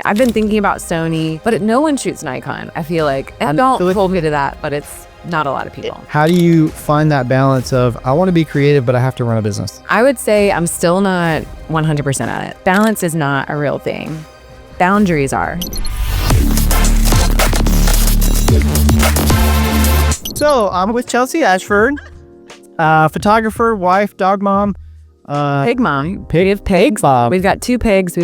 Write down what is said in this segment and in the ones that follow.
I've been thinking about Sony, but no one shoots Nikon. I feel like, and don't hold me to that, but it's not a lot of people. How do you find that balance of, I want to be creative, but I have to run a business? I would say I'm still not 100% at it. Balance is not a real thing. Boundaries are. So I'm with Chelsey Ashford, photographer, wife, dog mom. Pig mom. We have pigs. We've got 2 pigs.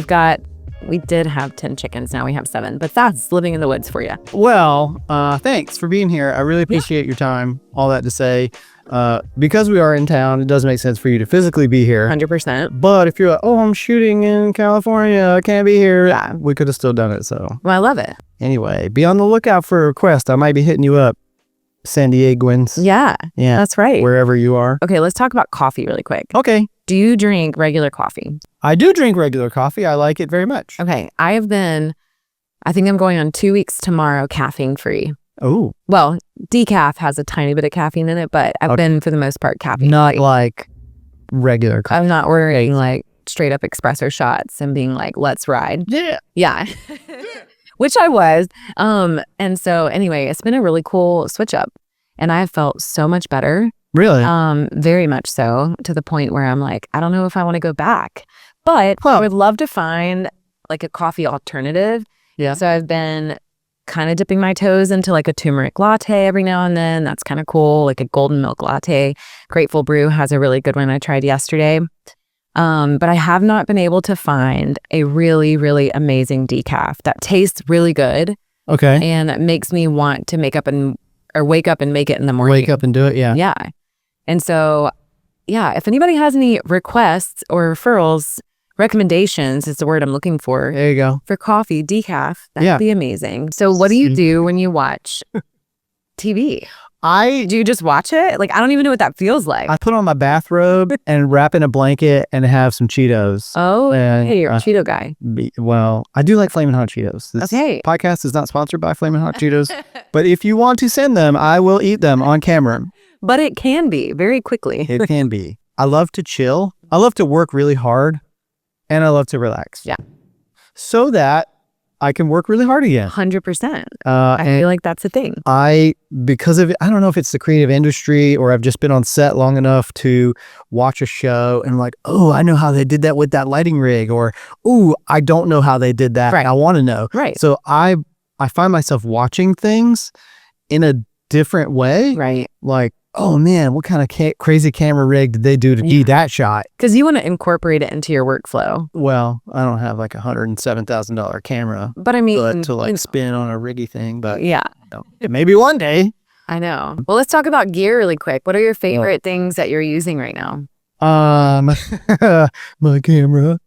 We did have 10 chickens. Now we have 7, but that's living in the woods for you. Well, thanks for being here. I really appreciate your time. All that to say, because we are in town, it does make sense for you to physically be here. 100%. But if you're like, oh, I'm shooting in California, I can't be here, we could have still done it. So, well, I love it. Anyway, be on the lookout for a request. I might be hitting you up, San Diegoans. Yeah, that's right. Wherever you are. Okay, let's talk about coffee really quick. Okay. Do you drink regular coffee? I do drink regular coffee. I like it very much. Okay, I think I'm going on 2 weeks tomorrow caffeine free. Oh. Well, decaf has a tiny bit of caffeine in it, but I've been for the most part caffeine. Not like regular coffee. I'm not ordering like straight up espresso shots and being like, let's ride. Yeah. Which I was. And so anyway, it's been a really cool switch up and I have felt so much better. Really? Very much so, to the point where I'm like, I don't know if I want to go back, but I would love to find like a coffee alternative. Yeah. So I've been kind of dipping my toes into like a turmeric latte every now and then. That's kind of cool. Like a golden milk latte. Grateful Brew has a really good one I tried yesterday. But I have not been able to find a really, really amazing decaf that tastes really good. Okay. And that makes me want to wake up and make it in the morning. Wake up and do it. Yeah. Yeah. And so, if anybody has any requests or referrals, recommendations is the word I'm looking for. There you go. For coffee, decaf, that'd be amazing. So what do you do when you watch TV? Do you just watch it? Like, I don't even know what that feels like. I put on my bathrobe and wrap in a blanket and have some Cheetos. Oh, hey, you're a Cheeto guy. Well, I do like Flamin' Hot Cheetos. This podcast is not sponsored by Flamin' Hot Cheetos, but if you want to send them, I will eat them on camera. But it can be very quickly. It can be. I love to chill. I love to work really hard and I love to relax. Yeah. So that I can work really hard again. 100%. I feel like that's the thing. Because of it, I don't know if it's the creative industry or I've just been on set long enough to watch a show and like, oh, I know how they did that with that lighting rig, or, oh, I don't know how they did that. Right. I want to know. Right. So I find myself watching things in a different way. Right. Like, oh man, what kind of crazy camera rig did they do to do that shot? Because you want to incorporate it into your workflow. Well, I don't have like $107,000 camera, but I mean, to like spin on a riggy thing. But maybe one day. I know. Well, let's talk about gear really quick. What are your favorite things that you're using right now? My camera.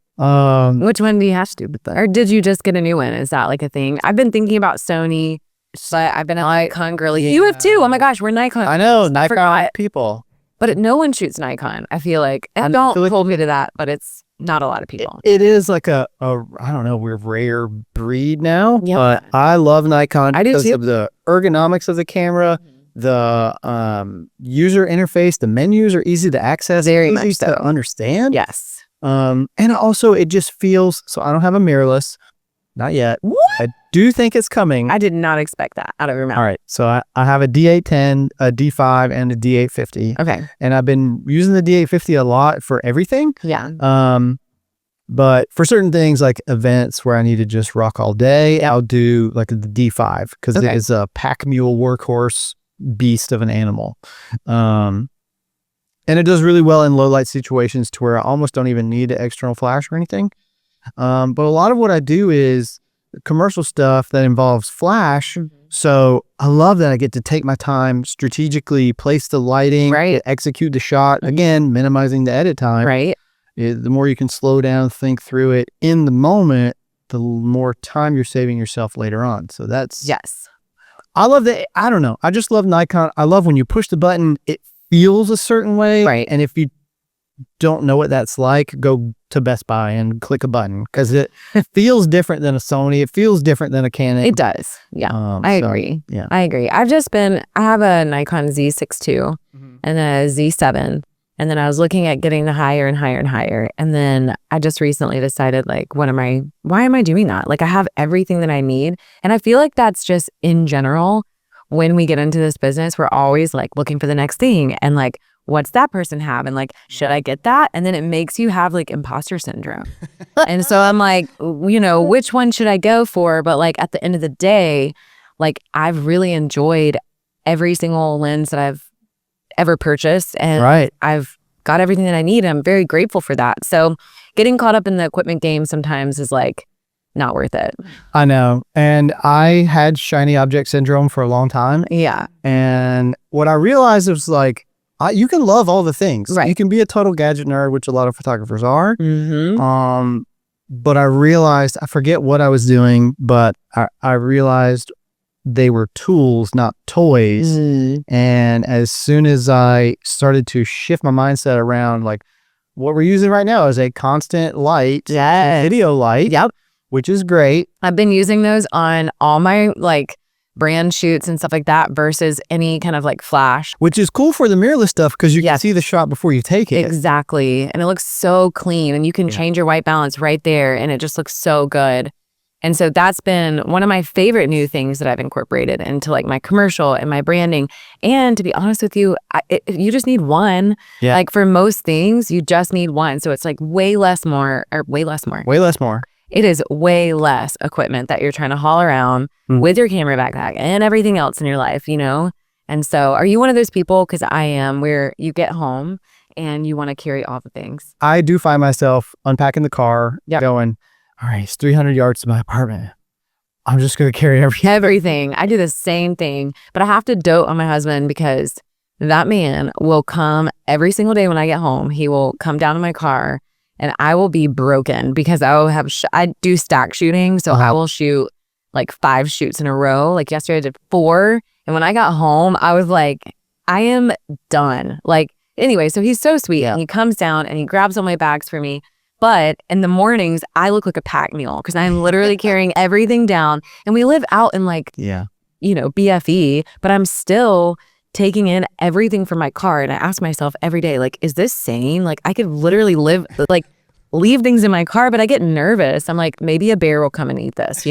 Which one do you have to? Or did you just get a new one? Is that like a thing? I've been thinking about Sony. But I've been a Nikon girly. You have too. Oh my gosh, we're Nikon. I know, Nikon people. But no one shoots Nikon, I feel like. And don't hold me to that, but it's not a lot of people. It is like I don't know, we're rare breed now. Yep. But I love Nikon because of the ergonomics of the camera, the user interface, the menus are easy to access, very easy much so. to understand. Yes. And also it just feels, so I don't have a mirrorless. Not yet. What? I do think it's coming. I did not expect that out of your mouth. All right. So I have a D810, a D5, and a D850. Okay. And I've been using the D850 a lot for everything. Yeah. But for certain things like events where I need to just rock all day, I'll do like the D5 because it is a pack mule workhorse beast of an animal. And it does really well in low light situations to where I almost don't even need an external flash or anything. But a lot of what I do is commercial stuff that involves flash. So I love that I get to take my time, strategically place the lighting, execute the shot, again, minimizing the edit time. Right. The more you can slow down, think through it in the moment, the more time you're saving yourself later on. So that's... Yes. I love that. I don't know. I just love Nikon. I love when you push the button, it feels a certain way. Right. And if you don't know what that's like, go to Best Buy and click a button because it feels different than a Sony. It feels different than a Canon. It does. Yeah. I agree. Yeah. I agree. I have a Nikon Z6 II and a Z7. And then I was looking at getting the higher and higher and higher. And then I just recently decided, like, why am I doing that? Like, I have everything that I need. And I feel like that's just in general, when we get into this business, we're always like looking for the next thing. And like, what's that person have? And like, should I get that? And then it makes you have like imposter syndrome. And so I'm like, which one should I go for? But like at the end of the day, like I've really enjoyed every single lens that I've ever purchased, and I've got everything that I need. And I'm very grateful for that. So getting caught up in the equipment game sometimes is like not worth it. I know. And I had shiny object syndrome for a long time. Yeah. And what I realized was like, you can love all the things. Right. You can be a total gadget nerd, which a lot of photographers are. Mm-hmm. But I realized, I forget what I was doing, but I realized they were tools, not toys. Mm-hmm. And as soon as I started to shift my mindset around, like what we're using right now is a constant light, video light, which is great. I've been using those on all my like brand shoots and stuff like that versus any kind of like flash. Which is cool for the mirrorless stuff because you can see the shot before you take it. Exactly. And it looks so clean, and you can change your white balance right there, and it just looks so good. And so that's been one of my favorite new things that I've incorporated into like my commercial and my branding. And to be honest with you, you just need one. Yeah. Like for most things, you just need one. So it's like way less more. It is way less equipment that you're trying to haul around with your camera backpack and everything else in your life, And so are you one of those people, because I am, where you get home and you want to carry all the things? I do find myself unpacking the car, going, all right, it's 300 yards to my apartment. I'm just going to carry everything. I do the same thing, but I have to dote on my husband because that man will come every single day when I get home. He will come down to my car, and I will be broken because I will have, I do stack shooting. So I will shoot like 5 shoots in a row. Like yesterday I did 4. And when I got home, I was like, I am done. Like, anyway, so he's so sweet. And he comes down and he grabs all my bags for me. But in the mornings, I look like a pack mule because I'm literally carrying everything down. And we live out in like, BFE, but I'm still taking in everything from my car. And I ask myself every day, like, is this sane? Like, I could literally leave things in my car, but I get nervous. I'm like, maybe a bear will come and eat this,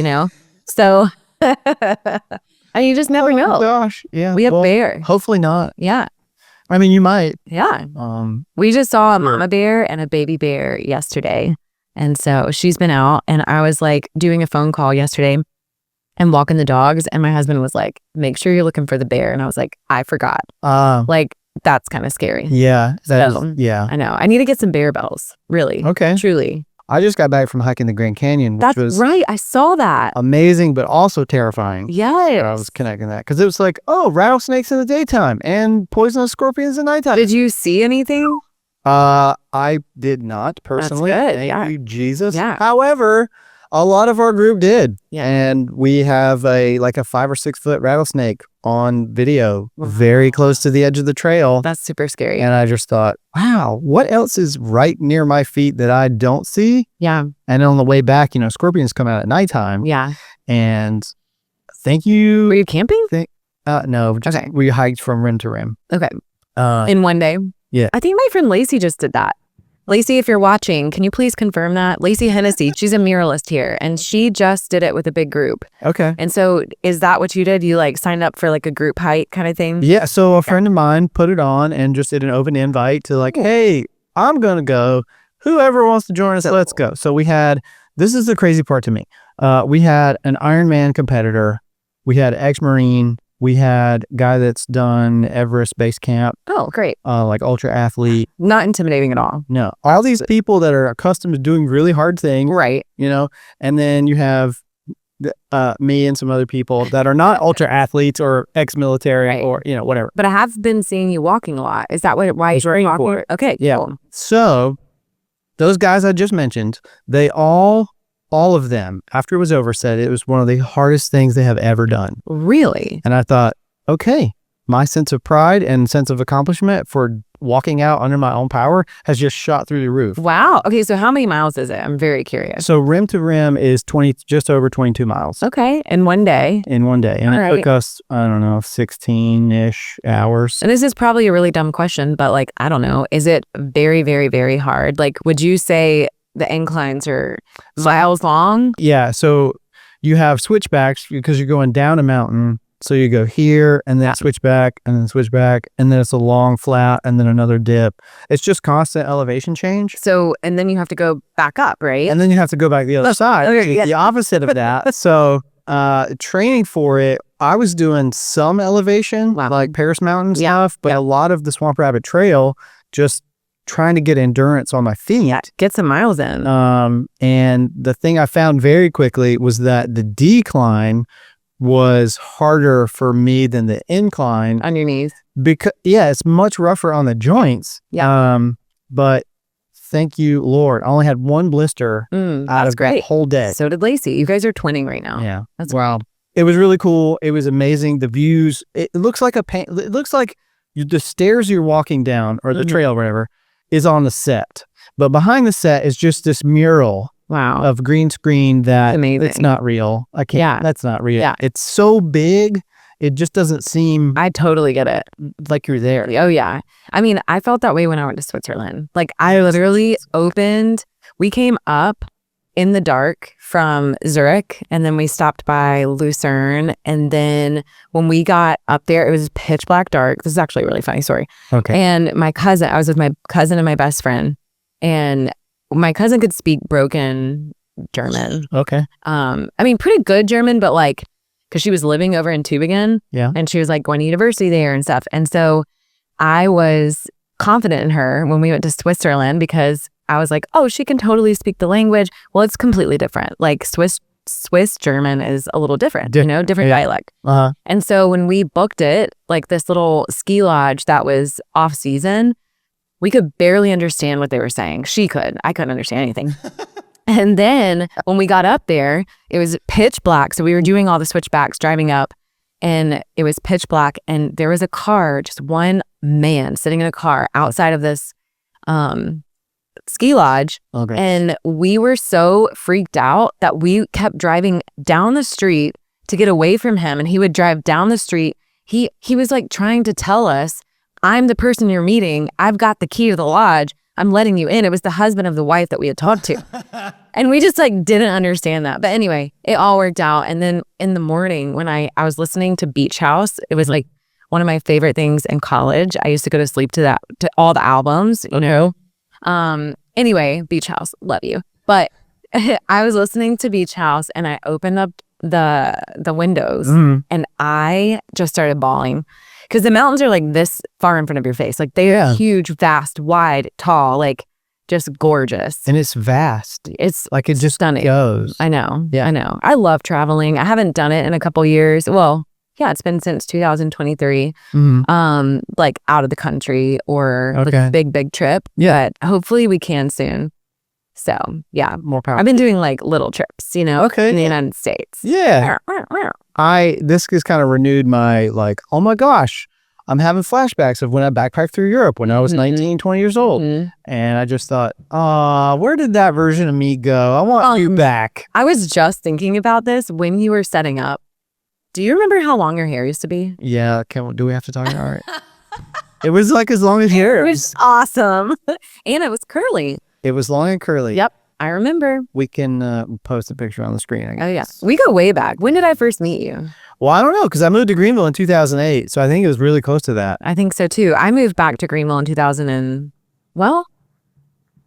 So, and you just never know. Gosh, yeah. We have bear. Hopefully not. Yeah. I mean, you might. Yeah. We just saw a mama bear and a baby bear yesterday. And so she's been out, and I was like doing a phone call yesterday and walking the dogs, and my husband was like, make sure you're looking for the bear. And I was like, I forgot. Like, that's kind of scary. Yeah. I know. I need to get some bear bells. Really. Okay. Truly. I just got back from hiking the Grand Canyon, which was right. I saw that. Amazing, but also terrifying. Yes. I was connecting that because it was like, oh, rattlesnakes in the daytime and poisonous scorpions at nighttime. Did you see anything? I did not personally. That's good. Thank you, Jesus. Yeah. However, a lot of our group did. Yeah. And we have a 5 or 6 foot rattlesnake on video very close to the edge of the trail. That's super scary. And I just thought, wow, what else is right near my feet that I don't see? Yeah. And on the way back, scorpions come out at nighttime. Yeah. And thank you. Were you camping? No, just we hiked from rim to rim. Okay. In one day? Yeah. I think my friend Lacey just did that. Lacey, if you're watching, can you please confirm that? Lacey Hennessy, she's a muralist here, and she just did it with a big group. Okay. And so is that what you did? You signed up for a group hike kind of thing? Yeah. So a friend of mine put it on and just did an open invite to hey, I'm going to go. Whoever wants to join us, let's go. So we had, this is the crazy part to me. We had an Ironman competitor. We had ex-Marine. We had a guy that's done Everest Base Camp. Oh, great. Ultra athlete. Not intimidating at all. No. All these people that are accustomed to doing really hard things. Right. And then you have me and some other people that are not ultra athletes or ex-military or, whatever. But I have been seeing you walking a lot. Is that why you're walking? Okay, yeah. Cool. So those guys I just mentioned, they all of them, after it was over, said it was one of the hardest things they have ever done. Really? And I thought, okay, my sense of pride and sense of accomplishment for walking out under my own power has just shot through the roof. Wow. Okay, so how many miles is it? I'm very curious. So rim to rim is just over 22 miles. Okay, in one day. In one day. And it took us, I don't know, 16-ish hours. And this is probably a really dumb question, but like, I don't know. Is it very, very, very hard? Like, would you say the inclines are miles long? Yeah, so you have switchbacks because you're going down a mountain. So you go here and then switch back and then switch back. And then it's a long flat and then another dip. It's just constant elevation change. So, and then you have to go back up, right? And then you have to go back the other side. Okay, yeah. The opposite of that. So training for it, I was doing some elevation, like Paris Mountain stuff, but a lot of the Swamp Rabbit Trail, just trying to get endurance on my feet. Yeah, get some miles in. And the thing I found very quickly was that the decline was harder for me than the incline on your knees, because it's much rougher on the joints. But thank you, Lord, I only had one blister out of the whole day. So did Lacey. You guys are twinning right now. That's wow. It was really cool. It was amazing. The views, it looks like it looks like the stairs you're walking down or the trail or whatever is on the set, but behind the set is just this mural of green screen that it's not real. I can't. That's not real. Yeah. It's so big, it just doesn't seem. I totally get it. Like you're there. Oh yeah. I mean, I felt that way when I went to Switzerland. Like I literally opened. We came up in the dark from Zurich, and then we stopped by Lucerne, and then when we got up there, it was pitch black dark. This is actually a really funny story. Okay. And I was with my cousin and my best friend, and my cousin could speak broken German. Okay. I mean, pretty good German, but like, because she was living over in Tübingen. Yeah. And she was like going to university there and stuff. And so I was confident in her when we went to Switzerland because I was like, oh, she can totally speak the language. Well, it's completely different. Like Swiss German is a little different, different dialect. And so when we booked it, like this little ski lodge that was off season, we could barely understand what they were saying. She could. I couldn't understand anything. And then when we got up there, it was pitch black. So we were doing all the switchbacks driving up, and it was pitch black. And there was a car, just one man sitting in a car outside of this ski lodge. Okay. And we were so freaked out that we kept driving down the street to get away from him. And he would drive down the street. He was like trying to tell us, I'm the person you're meeting. I've got the key to the lodge. I'm letting you in. It was the husband of the wife that we had talked to. And we just like didn't understand that. But anyway, it all worked out. And then in the morning when I was listening to Beach House, it was like one of my favorite things in college. I used to go to sleep to all the albums, you know. Anyway, Beach House, love you. But I was listening to Beach House and I opened up the windows and I just started bawling. Because the mountains are like this far in front of your face. Like they're huge, vast, wide, tall, like just gorgeous. And it's vast. It's like it just stunning. Goes. I know. Yeah, I know. I love traveling. I haven't done it in a couple years. Well, yeah, it's been since 2023. Like out of the country or like a big trip. Yeah. But hopefully we can soon. So yeah, more power. I've been doing like little trips, in the United States. Yeah. This has kind of renewed my like, oh my gosh, I'm having flashbacks of when I backpacked through Europe when I was 19, 20 years old. And I just thought, where did that version of me go? I want you back. I was just thinking about this when you were setting up. Do you remember how long your hair used to be? Yeah. Do we have to talk about it? It was like as long as hair. It was awesome. And it was curly. It was long and curly. Yep. I remember. We can post a picture on the screen, I guess. Oh, yeah. We go way back. When did I first meet you? Well, I don't know, because I moved to Greenville in 2008, so I think it was really close to that. I think so, too. I moved back to Greenville in 2000 and, well,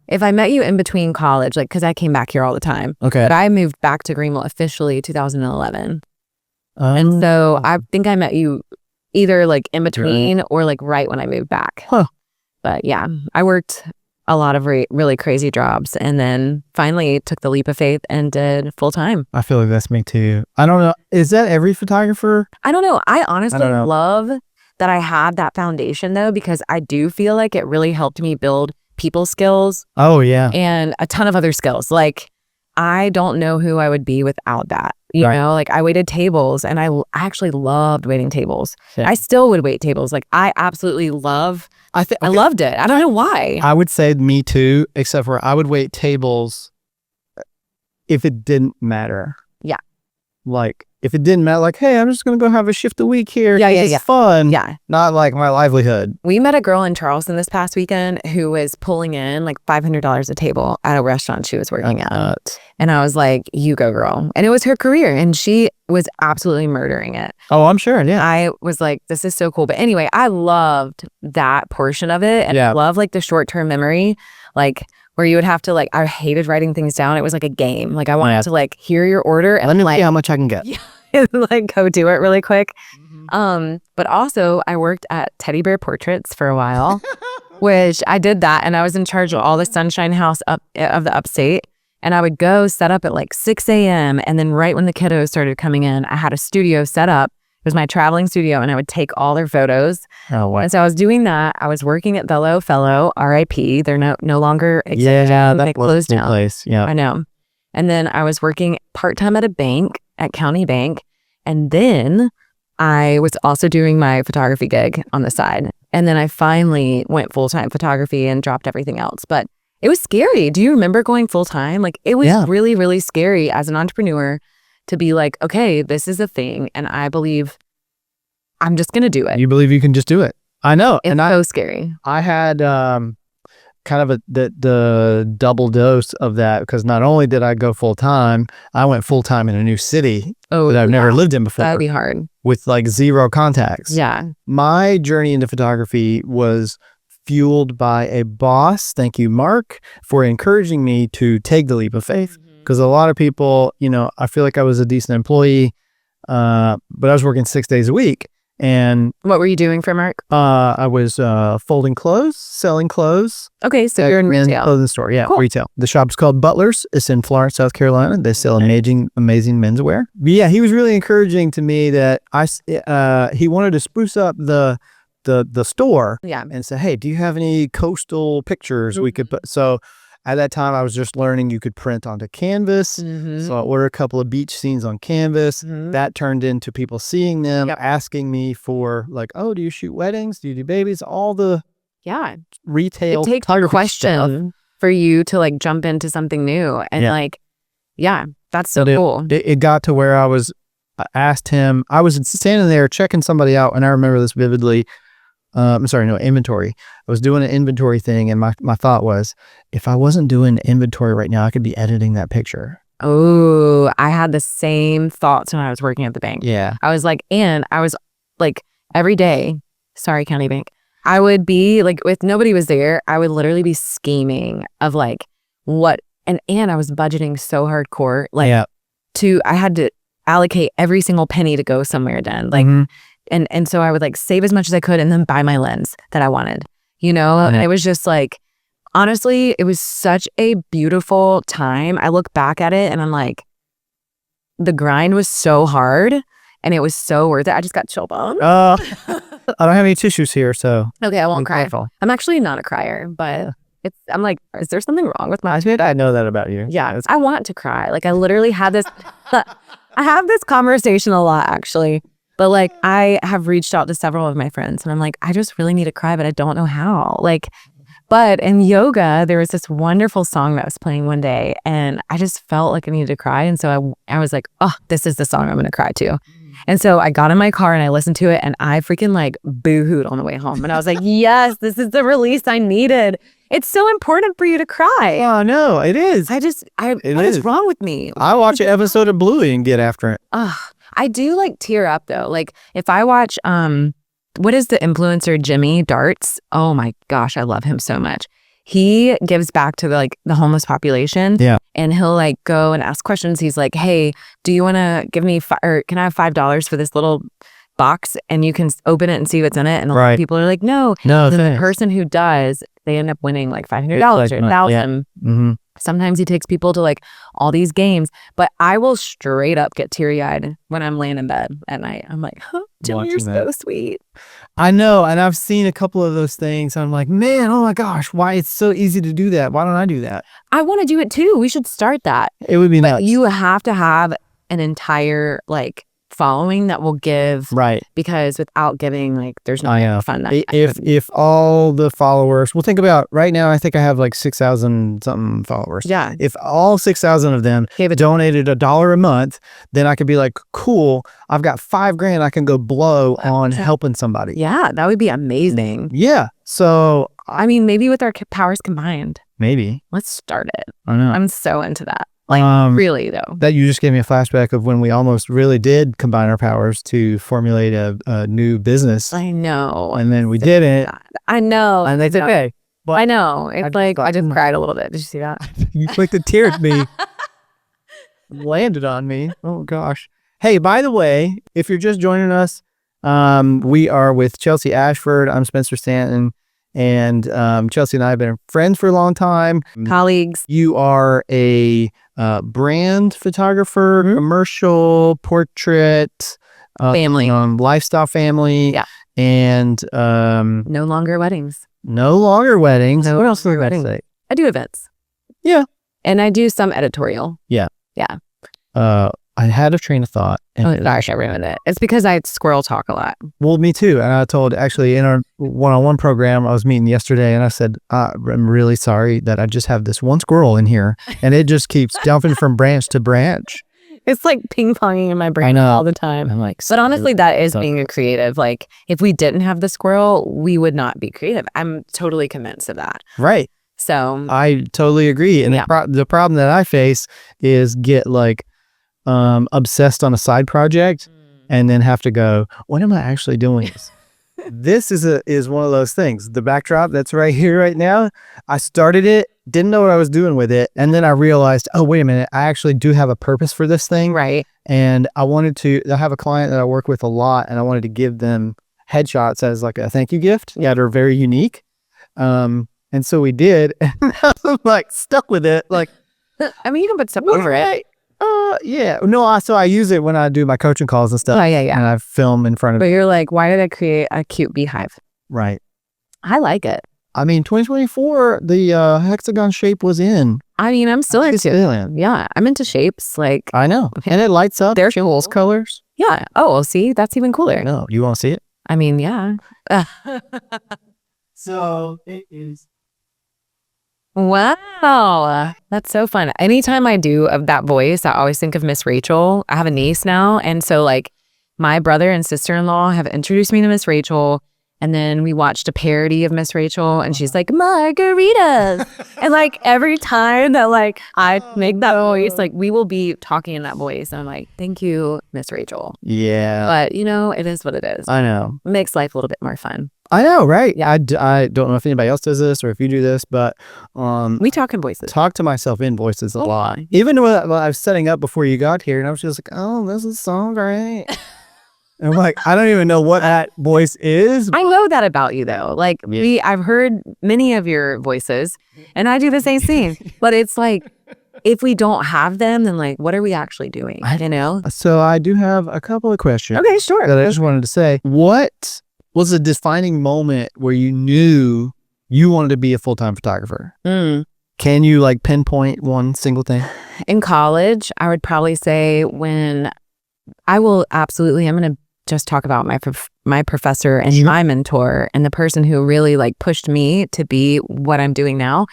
if I met you in between college, like, because I came back here all the time. Okay. But I moved back to Greenville officially 2011. And so I think I met you either, like, in between or, like, right when I moved back. Huh. But, yeah, I worked a lot of really crazy jobs and then finally took the leap of faith and did full time. I feel like that's me too. I don't know. Is that every photographer? I don't know. I honestly love that I had that foundation though, because I do feel like it really helped me build people skills. Oh yeah. And a ton of other skills. Like I don't know who I would be without that. You know, like I waited tables, and I actually loved waiting tables. Yeah. I still would wait tables. Like I absolutely loved it. I don't know why. I would say me too, except for I would wait tables if it didn't matter. Yeah. Like if it didn't matter, like, hey, I'm just going to go have a shift a week here. Yeah. It's fun. Yeah. Not like my livelihood. We met a girl in Charleston this past weekend who was pulling in like $500 a table at a restaurant she was working at. And I was like, you go, girl. And it was her career, and she was absolutely murdering it. Oh, I'm sure. Yeah. I was like, this is so cool. But anyway, I loved that portion of it. And I love like the short-term memory, like where you would have to like, I hated writing things down. It was like a game. Like I wanted to like hear your order and let me see how much I can get. like go do it really quick. But also I worked at Teddy Bear Portraits for a while, which I did that. And I was in charge of all the Sunshine House of the upstate. And I would go set up at like 6 a.m. And then right when the kiddos started coming in, I had a studio set up. It was my traveling studio, and I would take all their photos. Oh, wow. And so I was doing that. I was working at Bello Fellow, RIP. They're no longer existing. Yeah, they closed down. Place. Yeah, I know. And then I was working part-time at a bank, at County Bank. And then I was also doing my photography gig on the side. And then I finally went full-time photography and dropped everything else. But it was scary. Do you remember going full-time? Like it was really, really scary as an entrepreneur to be like, okay, this is a thing, and I believe I'm just going to do it. You believe you can just do it. I know. It's so scary. I had kind of the double dose of that, because not only did I go full-time, I went full-time in a new city that I've never lived in before. That'd be hard. With like zero contacts. Yeah. My journey into photography was fueled by a boss. Thank you, Mark, for encouraging me to take the leap of faith. Because a lot of people, you know, I feel like I was a decent employee, but I was working 6 days a week. And what were you doing for Mark? I was folding clothes, selling clothes. Okay, so you're in retail. Clothing store, yeah, cool. Retail. The shop's called Butler's. It's in Florence, South Carolina. They sell amazing menswear. But yeah, he was really encouraging to me that he wanted to spruce up the store. Yeah. And say, hey, do you have any coastal pictures we could put? So at that time, I was just learning you could print onto canvas. So I ordered a couple of beach scenes on canvas. That turned into people seeing them, asking me for like, oh, do you shoot weddings? Do you do babies? All the retail. It takes a question for you to like jump into something new. And that's so cool. It got to where I asked him, I was standing there checking somebody out, and I remember this vividly. Inventory. I was doing an inventory thing, and my thought was, if I wasn't doing inventory right now, I could be editing that picture. Oh, I had the same thoughts when I was working at the bank. Yeah. I was like, every day, sorry, County Bank, I would be like, if nobody was there, I would literally be scheming of like what, and I was budgeting so hardcore, like I had to allocate every single penny to go somewhere then. Like, And so I would like save as much as I could and then buy my lens that I wanted, you know? And it was just like, honestly, it was such a beautiful time. I look back at it and I'm like, the grind was so hard and it was so worth it. I just got chill bumps. I don't have any tissues here, so. Okay, I won't cry. Careful. I'm actually not a crier, but I'm like, is there something wrong with my... I know that about you. Yeah, I want to cry. Like I literally had this, I have this conversation a lot actually. But like, I have reached out to several of my friends and I'm like, I just really need to cry, but I don't know how. Like, but in yoga, there was this wonderful song that was playing one day and I just felt like I needed to cry. And so I was like, oh, this is the song I'm going to cry to. And so I got in my car and I listened to it and I freaking like boo-hooed on the way home. And I was like, yes, this is the release I needed. It's so important for you to cry. Oh, no, it is. What is wrong with me? I watch an episode of Bluey and get after it. I do like tear up though. Like if I watch, what is the influencer Jimmy Darts? Oh my gosh, I love him so much. He gives back to the homeless population. Yeah. And he'll like go and ask questions. He's like, hey, do you want to give me, or can I have $5 for this little box and you can open it and see what's in it? And a lot of people are like, no. The person who does, they end up winning like $500 or $1,000. Mm-hmm. Sometimes he takes people to like all these games, but I will straight up get teary-eyed when I'm laying in bed at night. I'm like, huh, Jimmy, you're so sweet. I know, and I've seen a couple of those things. I'm like, man, oh my gosh, why it's so easy to do that? Why don't I do that? I want to do it too. We should start that. It would be nuts. You have to have an entire like following that will give, right. because without giving, like there's no I know. fun. If all the followers, well, think about right now, I think I have like 6,000 something followers. Yeah. If all 6,000 of them donated $1 a month, then I could be like, cool, I've got $5,000 I can go blow on helping somebody. Yeah, that would be amazing. Yeah. So I mean, maybe with our powers combined, maybe let's start it. I know. I'm so into that. Like really though. That you just gave me a flashback of when we almost really did combine our powers to formulate a new business. I know. And then we didn't. I know. And they said, hey. I know. It's like, I just cried a little bit. Did you see that? You clicked a tear at me. Landed on me. Oh, gosh. Hey, by the way, if you're just joining us, we are with Chelsey Ashford. I'm Spencer Stanton. And Chelsey and I have been friends for a long time. Colleagues. You are a brand photographer, commercial, portrait, family, lifestyle family. Yeah. And no longer weddings. No longer weddings. No, what else do we weddings. say? I do events. Yeah. And I do some editorial. Yeah. Yeah. I had a train of thought. Oh gosh, I ruined it. It's because I squirrel talk a lot. Well, me too. And I told, actually, in our one-on-one program, I was meeting yesterday, and I said, I'm really sorry that I just have this one squirrel in here, and it just keeps jumping from branch to branch. It's like ping-ponging in my brain all the time. I'm like, but honestly, that is being a creative. Like, if we didn't have the squirrel, we would not be creative. I'm totally convinced of that. Right. So I totally agree. And the problem that I face is get like obsessed on a side project and then have to go, what am I actually doing? This is one of those things. The backdrop that's right here right now, I started it, didn't know what I was doing with it, and then I realized, oh, wait a minute, I actually do have a purpose for this thing. Right. And I have a client that I work with a lot, and I wanted to give them headshots as like a thank you gift that are very unique. And so we did, and I'm like stuck with it. Like, I mean, you can put stuff over it. Yeah. No, so I use it when I do my coaching calls and stuff. Oh, yeah. And I film in front of But you're like, why did I create a cute beehive? Right. I like it. I mean, 2024, the hexagon shape was in. I mean, I'm still into it. Yeah, I'm into shapes. Like, I know. And it lights up. They're cool. Colors. Yeah. Oh, well, see, that's even cooler. No, you want to see it? I mean, yeah. So it is. Wow, that's so fun. Anytime I do of that voice, I always think of Miss Rachel. I have a niece now, and so like my brother and sister-in-law have introduced me to Miss Rachel, and then we watched a parody of Miss Rachel, and she's like, margaritas. And like every time that like I make that voice, like we will be talking in that voice, and I'm like, thank you, Miss Rachel. Yeah. But you know, it is what it is. I know. It makes life a little bit more fun. I know, right? Yeah. I don't know if anybody else does this or if you do this, but we talk in voices. Talk to myself in voices a lot. Even when I was setting up before you got here, and I was just like, oh, this is so great. And I'm like, I don't even know what that voice is. I know that about you though. Like I've heard many of your voices, and I do the same thing. But it's like, if we don't have them, then like, what are we actually doing? You know? So I do have a couple of questions. Okay, sure. That I just wanted to say. What was a defining moment where you knew you wanted to be a full-time photographer? Can you like pinpoint one single thing? In college, I would probably say when I'm going to just talk about my professor and my mentor and the person who really like pushed me to be what I'm doing now.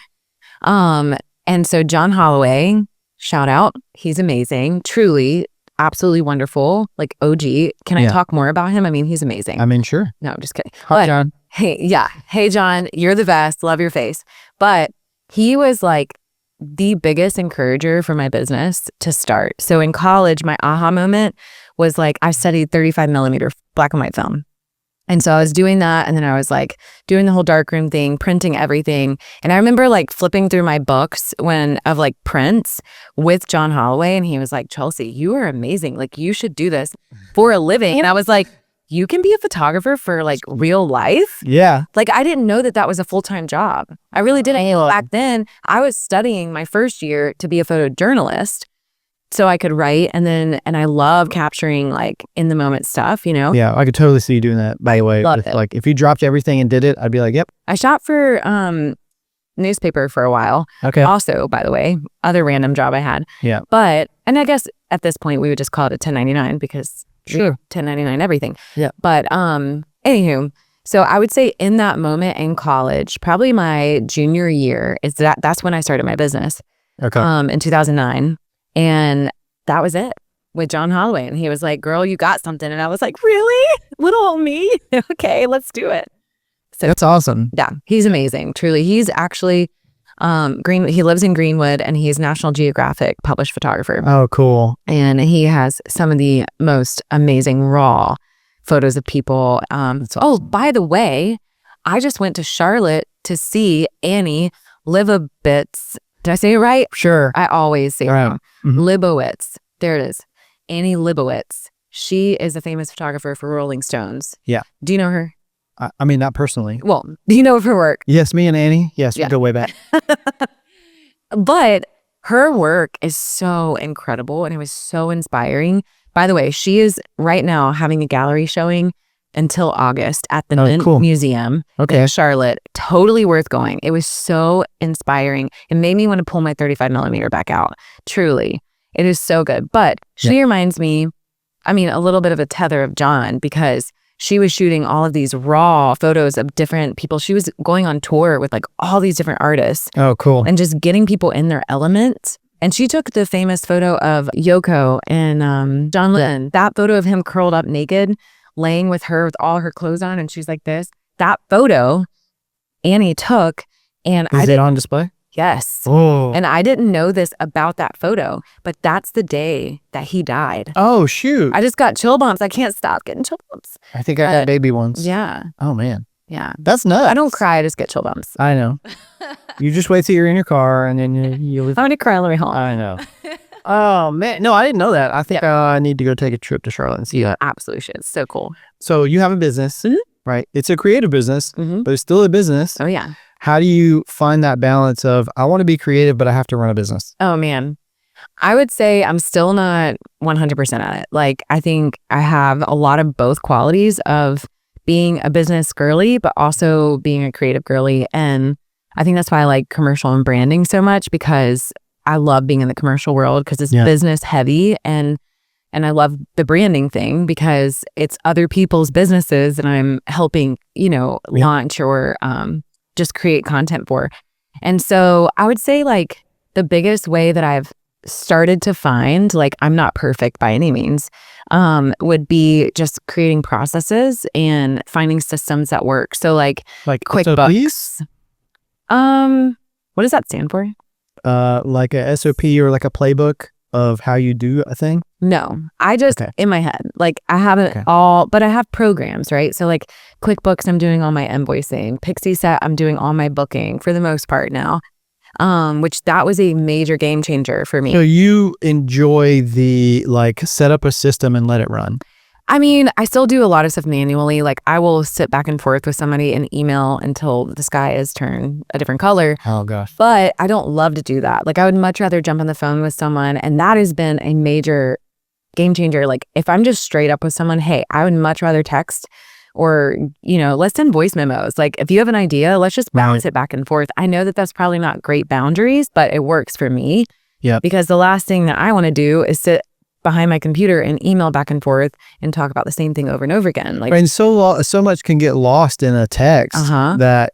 And so John Holloway, shout out. He's amazing. Truly. Absolutely wonderful, like OG. Can I talk more about him? I mean, he's amazing. I mean, sure. No, I'm just kidding. Hi, John. Hey, John, you're the best. Love your face. But he was like the biggest encourager for my business to start. So in college, my aha moment was like, I studied 35 millimeter black and white film. And so I was doing that, and then I was like doing the whole darkroom thing, printing everything. And I remember like flipping through my books of like prints with John Holloway, and he was like, Chelsey, you are amazing. Like, you should do this for a living. And I was like, you can be a photographer for like real life? Yeah. Like, I didn't know that that was a full-time job. I really didn't. Back then, I was studying my first year to be a photojournalist, so I could write, and I love capturing like in the moment stuff, you know? Yeah, I could totally see you doing that, by the way. Love it. Like, if you dropped everything and did it, I'd be like, yep. I shot for newspaper for a while. Okay. Also, by the way, other random job I had. Yeah. But And I guess at this point we would just call it a 1099 because Sure. 1099 everything. Yeah. But anywho, so I would say in that moment in college, probably my junior year that's when I started my business. Okay. In 2009. And that was it with John Holloway. And he was like, girl, you got something. And I was like, really? Little old me? Okay, let's do it. So That's awesome. yeah, he's amazing. Truly. He's actually he lives in Greenwood and he's National Geographic published photographer. Oh, cool. And he has some of the most amazing raw photos of people. Oh, by the way, I just went to Charlotte to see Annie Leibovitz. Did I say it right? Sure. I always say it wrong. Mhm. Leibovitz. There it is. Annie Leibovitz. She is a famous photographer for Rolling Stones. Yeah. Do you know her? I mean, not personally. Well, do you know of her work? Yes, me and Annie. Yes, Yeah. we go way back. But her work is so incredible and it was so inspiring. By the way, she is right now having a gallery showing until August at the Mint cool. Museum Okay. in Charlotte. Totally worth going. It was so inspiring. It made me want to pull my 35 millimeter back out. Truly. It is so good. But she reminds me, I mean, a little bit of a tether of John because she was shooting all of these raw photos of different people. She was going on tour with like all these different artists Oh, cool. and just getting people in their element. And she took the famous photo of Yoko and John Lennon. That photo of him curled up naked, laying with her with all her clothes on, and she's like this. That photo Annie took, and Is it on display? yes. Oh. And I didn't know this about that photo, but that's the day that he died. Oh, shoot. I just got chill bumps. I can't stop getting chill bumps. I think I had baby ones. Yeah. Oh, man. Yeah. That's nuts. I don't cry. I just get chill bumps. I know. You just wait till you're in your car and then you I'm going to cry on the way home. I know. Oh, man. No, I didn't know that. I think I need to go take a trip to Charlotte and see that. Absolutely should. It's so cool. So you have a business, right? It's a creative business, but it's still a business. Oh, yeah. How do you find that balance of, I want to be creative, but I have to run a business? Oh, man. I would say I'm still not 100% at it. Like, I think I have a lot of both qualities of being a business girly, but also being a creative girly. And I think that's why I like commercial and branding so much, because I love being in the commercial world because it's business heavy. And I love the branding thing because it's other people's businesses and I'm helping, launch or just create content for. And so I would say like the biggest way that I've started to find, like I'm not perfect by any means, would be just creating processes and finding systems that work. So like QuickBooks. What does that stand for? Like a SOP or like a playbook of how you do a thing? No, I just in my head, like I haven't but I have programs, right? So like QuickBooks, I'm doing all my invoicing. PixieSet, I'm doing all my booking for the most part now. Which that was a major game changer for me. So you enjoy the like set up a system and let it run? I mean, I still do a lot of stuff manually. Like I will sit back and forth with somebody in email until the sky is turned a different color. Oh gosh. But I don't love to do that. Like I would much rather jump on the phone with someone. And that has been a major game changer. Like if I'm just straight up with someone, hey, I would much rather text or, let's send voice memos. Like if you have an idea, let's just bounce it back and forth. I know that that's probably not great boundaries, but it works for me. Yeah. Because the last thing that I want to do is sit behind my computer and email back and forth and talk about the same thing over and over again. Like, and so much can get lost in a text that,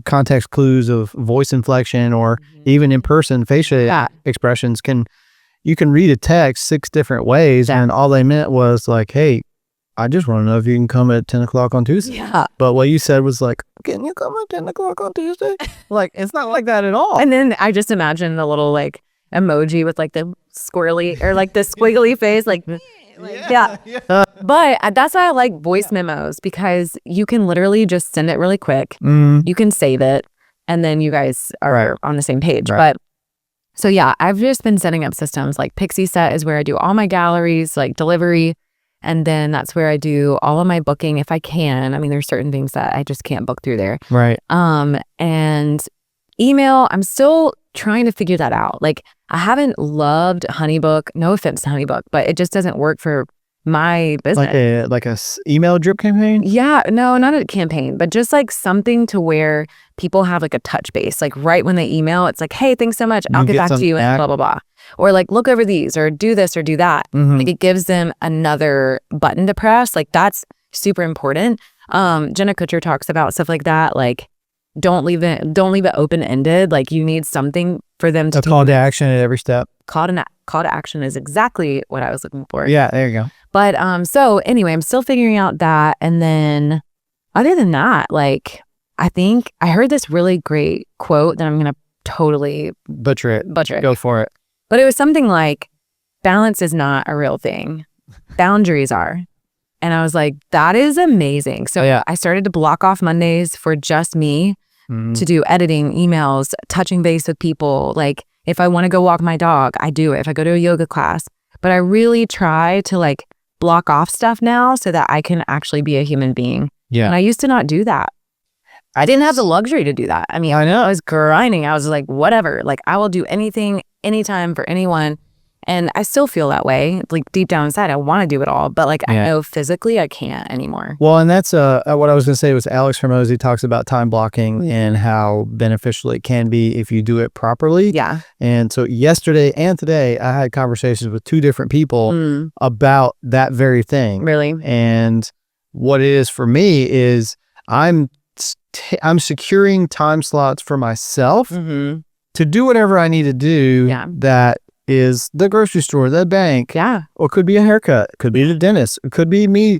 context clues of voice inflection or even in person facial expressions you can read a text 6 different ways and all they meant was like, hey, I just want to know if you can come at 10 o'clock on Tuesday. Yeah. But what you said was like, can you come at 10 o'clock on Tuesday? Like, it's not like that at all. And then I just imagine the little like emoji with like the squirrely or like the squiggly face, like But that's why I like voice memos because you can literally just send it really quick. You can save it and then you guys are on the same page. But so yeah, I've just been setting up systems like PixieSet is where I do all my galleries, like delivery. And then that's where I do all of my booking if I can. I mean, there's certain things that I just can't book through there. Right. And email, I'm still trying to figure that out. Like I haven't loved Honeybook. No offense to Honeybook, but it just doesn't work for my business. Like a email drip campaign? Yeah, no, not a campaign, but just like something to where people have like a touch base. Like right when they email, it's like, hey, thanks so much. I'll get back to you and blah, blah, blah. or like look over these or do this or do that. Like it gives them another button to press. Like that's super important. Jenna Kutcher talks about stuff like that. Like don't leave it open-ended. Like you need something for them to call to action at every step. Call to action is exactly what I was looking for. Yeah, there you go. But so anyway, I'm still figuring out that. And then other than that, like I think I heard this really great quote that I'm gonna totally butcher it. Go for it. But it was something like, balance is not a real thing. Boundaries are. And I was like, that is amazing. So I started to block off Mondays for just me to do editing, emails, touching base with people. Like if I want to go walk my dog, I do it. If I go to a yoga class. But I really try to like block off stuff now so that I can actually be a human being. Yeah. And I used to not do that. I didn't have the luxury to do that. I mean, I know I was grinding. I was like, whatever. Like I will do anything, anytime for anyone. And I still feel that way. Like deep down inside, I want to do it all. But like I know physically I can't anymore. Well, and that's what I was going to say was Alex Hormozy talks about time blocking and how beneficial it can be if you do it properly. Yeah. And so yesterday and today, I had conversations with 2 different people about that very thing. Really? And what it is for me is I'm securing time slots for myself to do whatever I need to do that is the grocery store, the bank, or it could be a haircut, it could be the dentist, it could be me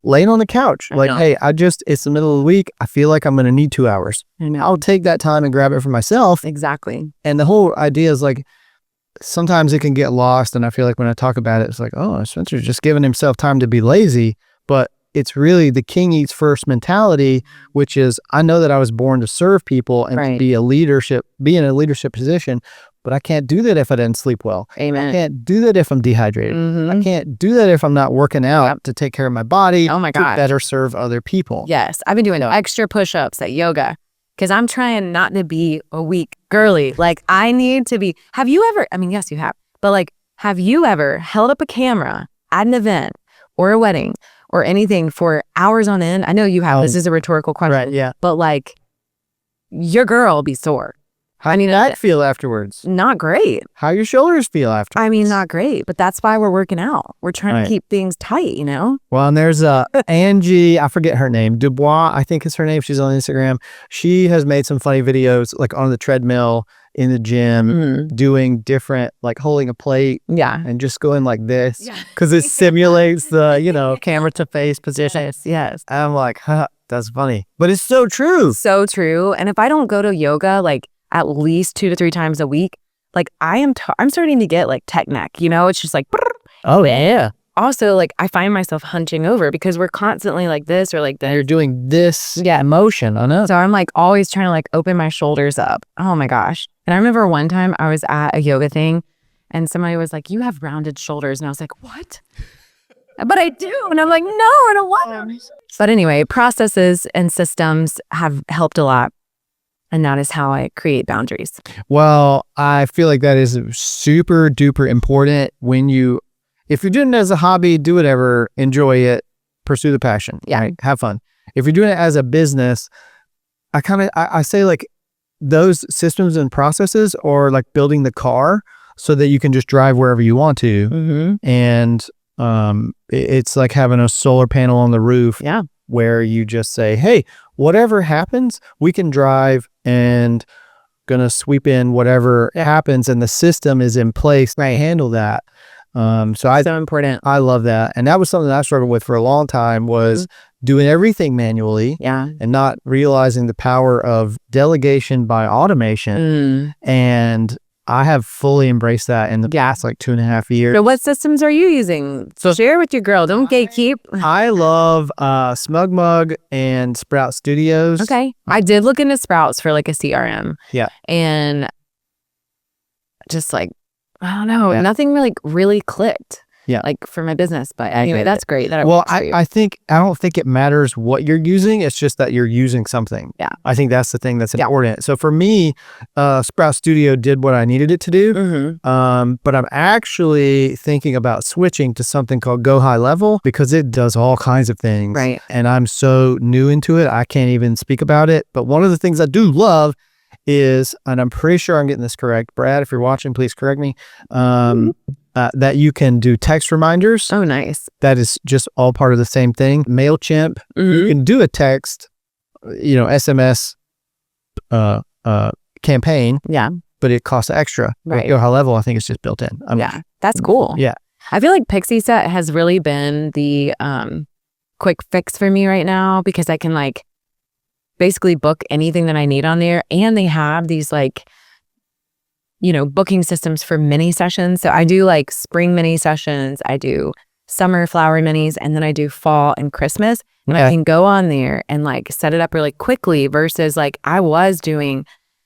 laying on the couch. Like, hey, it's the middle of the week. I feel like I'm going to need 2 hours. I'll take that time and grab it for myself. Exactly. And the whole idea is like, sometimes it can get lost. And I feel like when I talk about it, it's like, oh, Spencer's just giving himself time to be lazy. But it's really the king eats first mentality, which is, I know that I was born to serve people and to be in a leadership position, but I can't do that if I didn't sleep well. Amen. I can't do that if I'm dehydrated. I can't do that if I'm not working out to take care of my body. Oh my God. To better serve other people. Yes. I've been doing extra push-ups at yoga because I'm trying not to be a weak girly. Like I need to be. Have you ever, I mean, yes, you have, but like, have you ever held up a camera at an event or a wedding or anything for hours on end? I know you have. This is a rhetorical question. Right, yeah. But like, your girl will be sore. How did that feel afterwards? Not great. How your shoulders feel afterwards? I mean, not great, but that's why we're working out. We're trying to keep things tight, you know? Well, and there's Angie, I forget her name, Dubois, I think is her name. She's on Instagram. She has made some funny videos like on the treadmill in the gym doing different, like holding a plate and just going like this because it simulates the, camera to face position. Yes. I'm like, that's funny. But it's so true. So true. And if I don't go to yoga, like at least 2 to 3 times a week, like I'm starting to get like tech neck, it's just like, oh yeah. Also, like I find myself hunching over because we're constantly like this or like this. You're doing this motion, I know. So I'm like always trying to like open my shoulders up. Oh my gosh. And I remember one time I was at a yoga thing and somebody was like, you have rounded shoulders. And I was like, what? But I do. And I'm like, no, I don't want them. But anyway, processes and systems have helped a lot. And that is how I create boundaries. Well, I feel like that is super duper important if you're doing it as a hobby, do whatever, enjoy it, pursue the passion, right? Have fun. If you're doing it as a business, I say like those systems and processes are like building the car so that you can just drive wherever you want to. And it's like having a solar panel on the roof where you just say, hey, whatever happens, we can drive and gonna sweep in whatever happens, and the system is in place to handle that. So important. I love that. And that was something that I struggled with for a long time was doing everything manually and not realizing the power of delegation by automation. And I have fully embraced that in the past like 2.5 years. So what systems are you using? So share with your girl. Don't gatekeep. I love Smug Mug and Sprout Studios. Okay. I did look into Sprouts for like a CRM. Yeah. And just like, I don't know, nothing really clicked. Yeah. Like for my business. But anyway, that's great. I don't think it matters what you're using. It's just that you're using something. Yeah. I think that's the thing that's important. So for me, Sprout Studio did what I needed it to do. But I'm actually thinking about switching to something called Go High Level because it does all kinds of things. Right. And I'm so new into it, I can't even speak about it. But one of the things I do love is, and I'm pretty sure I'm getting this correct, Brad, if you're watching, please correct me, that you can do text reminders. Oh, nice. That is just all part of the same thing. MailChimp, you can do a text, SMS campaign. Yeah. But it costs extra. Right. High level, I think it's just built in. Yeah. That's cool. Yeah. I feel like Pixie Set has really been the quick fix for me right now, because I can like basically book anything that I need on there. And they have these like, booking systems for mini sessions. So I do like spring mini sessions. I do summer flower minis, and then I do fall and Christmas. And I can go on there and like set it up really quickly, versus like I was doing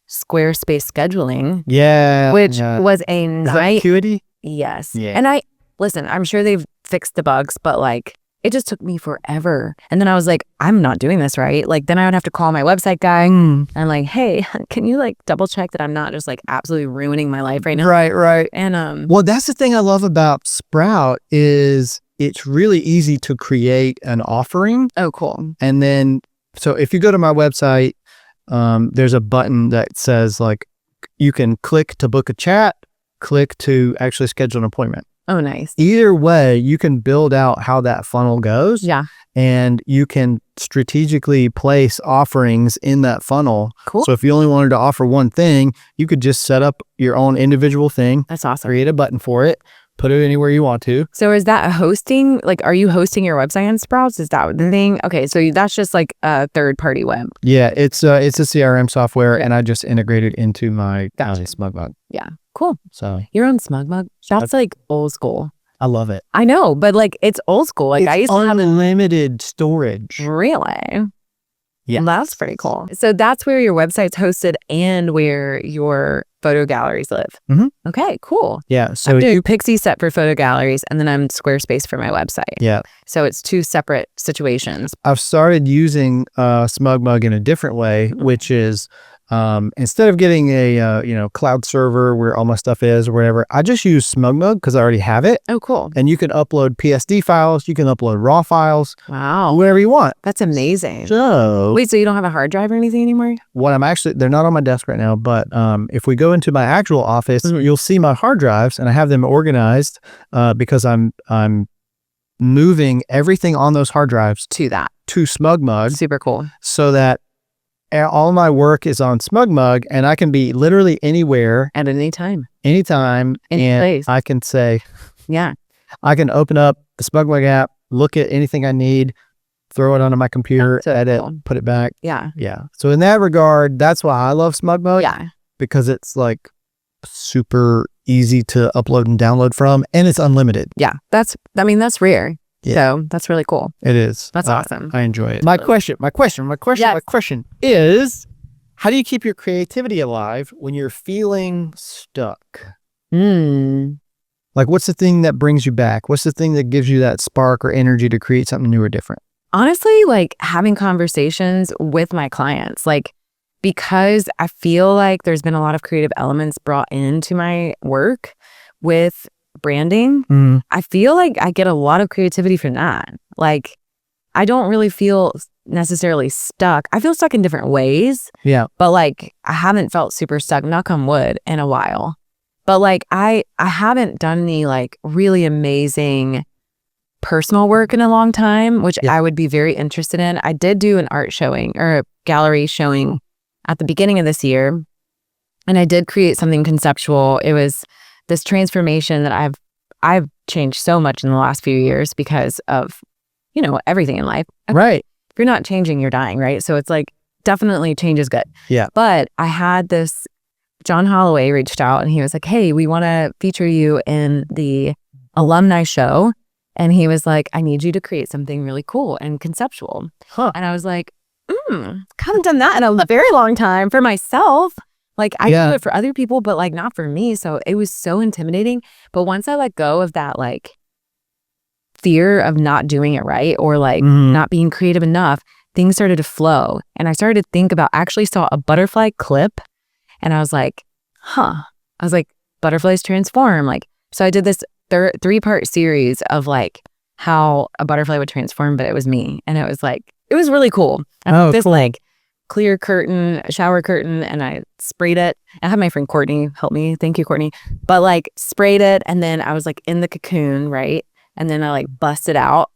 Squarespace scheduling. Yeah. Which was a night. Acuity? Yes. Yeah. And listen, I'm sure they've fixed the bugs, but like it just took me forever. And then I was like, I'm not doing this right. Like then I would have to call my website guy and like, hey, can you like double check that I'm not just like absolutely ruining my life right now? Right. And well, that's the thing I love about Sprout is it's really easy to create an offering. Oh, cool. And then, so if you go to my website, there's a button that says like, you can click to book a chat, click to actually schedule an appointment. Oh, nice. Either way, you can build out how that funnel goes. Yeah. And you can strategically place offerings in that funnel. Cool. So if you only wanted to offer one thing, you could just set up your own individual thing. That's awesome. Create a button for it. Put it anywhere you want to. So is that a hosting? Like, are you hosting your website on Sprouts? Is that the thing? Okay, so that's just like a third-party web. Yeah, it's a CRM software, and I just integrated into my SmugMug. Yeah, cool. So your own SmugMug. That's like old school. I love it. I know, but like it's old school. Like it's I used to have unlimited storage. Really? Yeah, that's pretty cool. So that's where your website's hosted and where your photo galleries live. Mm-hmm. Okay, cool. Yeah. So I'm doing Pixie Set for photo galleries, and then I'm Squarespace for my website. Yeah. So it's two separate situations. I've started using SmugMug in a different way, which is instead of getting a cloud server where all my stuff is or whatever, I just use SmugMug because I already have it. Oh, cool. And you can upload PSD files, you can upload raw files. Wow. Whatever you want. That's amazing. So wait, so you don't have a hard drive or anything anymore? They're not on my desk right now, but if we go into my actual office, you'll see my hard drives, and I have them organized because I'm moving everything on those hard drives to SmugMug. Super cool. So that all my work is on SmugMug, and I can be literally anywhere at any time. Anytime. Any place. I can say, yeah, I can open up the SmugMug app, look at anything I need, throw it onto my computer, so edit, cool. put it back. Yeah. Yeah. So in that regard, that's why I love SmugMug. Yeah. Because it's like super easy to upload and download from, and it's unlimited. Yeah. That's rare. Yeah. So that's really cool. It is. That's awesome. I enjoy it. My question is, how do you keep your creativity alive when you're feeling stuck? Like, what's the thing that brings you back? What's the thing that gives you that spark or energy to create something new or different? Honestly, like having conversations with my clients, like, because I feel like there's been a lot of creative elements brought into my work with branding. I feel like I get a lot of creativity from that. Like, I don't really feel necessarily stuck. I feel stuck in different ways. Yeah. But like, I haven't felt super stuck, knock on wood, in a while. But like, I haven't done any like really amazing personal work in a long time, which I would be very interested in. I did do an art showing or a gallery showing at the beginning of this year, and I did create something conceptual. It was this transformation that I've changed so much in the last few years because of, everything in life. Right. If you're not changing, you're dying, right? So it's like, definitely change is good. Yeah. But I had this, John Holloway reached out and he was like, hey, we want to feature you in the alumni show. And he was like, I need you to create something really cool and conceptual. Huh. And I was like, haven't done that in a very long time for myself. Like, I do it for other people, but like not for me. So it was so intimidating. But once I let go of that, like, fear of not doing it right or like not being creative enough, things started to flow. And I started to think about, actually saw a butterfly clip and I was like, butterflies transform. Like, so I did this 3-part series of like how a butterfly would transform, but it was me. And it was like, it was really cool. This like clear curtain, a shower curtain, and I sprayed it. I had my friend Courtney help me. Thank you, Courtney. But like sprayed it, and then I was like in the cocoon, right? And then I like busted out.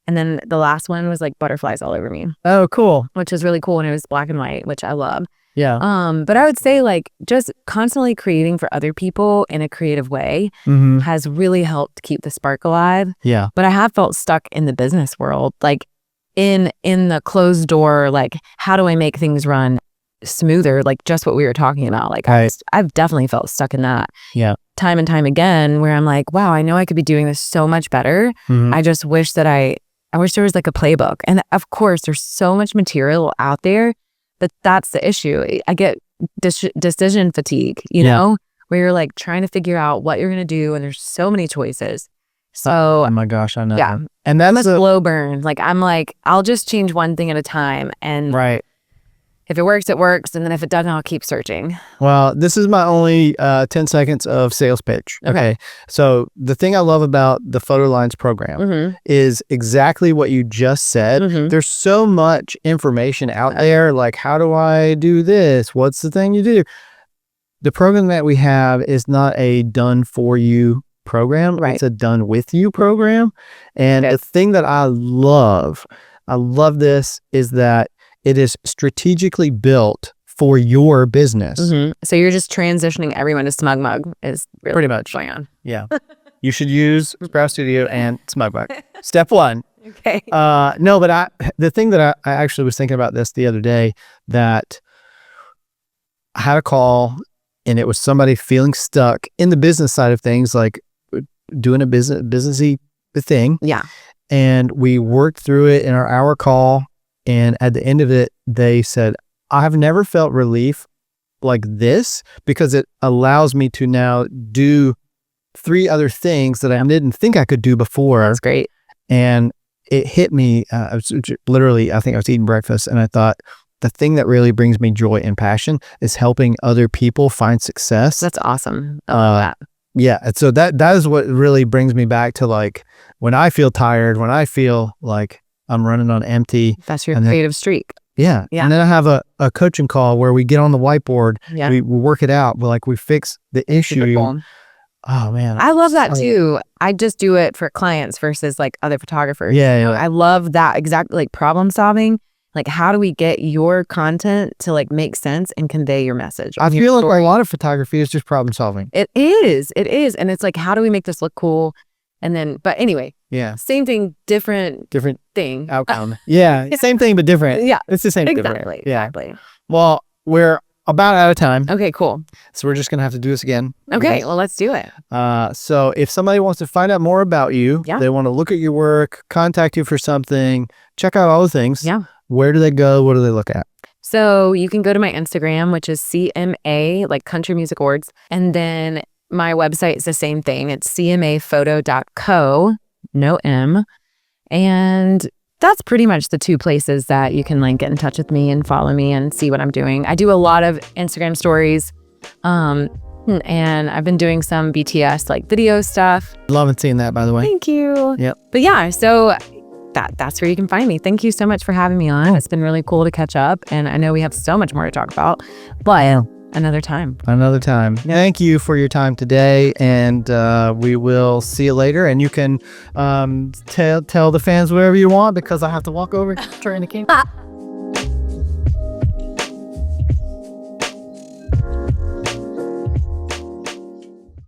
And then the last one was like butterflies all over me. Oh, cool. Which was really cool. And it was black and white, which I love. Yeah. But I would say like just constantly creating for other people in a creative way has really helped keep the spark alive. Yeah. But I have felt stuck in the business world, like in the closed door, like how do I make things run smoother? Like just what we were talking about. Like I've definitely felt stuck in that. Yeah. Time and time again, where I'm like, wow, I know I could be doing this so much better. I just wish that I wish there was like a playbook. And of course, there's so much material out there. But that's the issue. I get decision fatigue, you know, where you're like trying to figure out what you're going to do. And there's so many choices. So, oh my gosh, I know. Yeah. And that's a slow burn. Like, I'm like, I'll just change one thing at a time. And if it works, it works. And then if it doesn't, I'll keep searching. Well, this is my only 10 seconds of sales pitch. Okay. So the thing I love about the Photo Lines program is exactly what you just said. There's so much information out there. Like, how do I do this? What's the thing you do? The program that we have is not a done for you program. It's a done with you program. And the thing that I love this, is that it is strategically built for your business. So you're just transitioning everyone to Smug Mug is really pretty much going on. Yeah. You should use Sprout Studio and Smug Mug. Step one. Okay. No, but the thing that I actually was thinking about this the other day, that I had a call and it was somebody feeling stuck in the business side of things, like doing a businessy thing. Yeah. And we worked through it in our hour call. And at the end of it, they said, I've never felt relief like this, because it allows me to now do 3 other things that I didn't think I could do before. That's great. And it hit me, I think I was eating breakfast, and I thought, the thing that really brings me joy and passion is helping other people find success. That's awesome. I love that. Yeah. And so that is what really brings me back to, like, when I feel tired, when I feel like I'm running on empty. That's your creative streak. Yeah. And then I have a coaching call where we get on the whiteboard. Yeah. We work it out. We fix the issue. Oh man. I love that too. I just do it for clients versus like other photographers. Yeah. I love that exactly, like problem solving. Like, how do we get your content to like make sense and convey your message? I feel like a lot of photography is just problem solving. It is. And it's like, how do we make this look cool? And then, but anyway, same thing, different thing. Outcome. Yeah, same thing, but different. Yeah. It's the same thing. Exactly. Yeah. Exactly. Well, we're about out of time. Okay, cool. So we're just going to have to do this again. Okay, well, let's do it. So if somebody wants to find out more about you, they want to look at your work, contact you for something, check out all the things. Yeah. Where do they go? What do they look at? So you can go to my Instagram, which is CMA, like Country Music Awards. And then my website is the same thing. It's cmaphoto.co, no M. And that's pretty much the 2 places that you can like get in touch with me and follow me and see what I'm doing. I do a lot of Instagram stories. And I've been doing some BTS like video stuff. Loving seeing that, by the way. Thank you. Yep. But yeah, so that's where you can find me. Thank you so much for having me on. It's been really cool to catch up. And I know we have so much more to talk about. But another time. Yeah. Thank you for your time today, and we will see you later. And you can tell the fans wherever you want, because I have to walk over to turn the camera.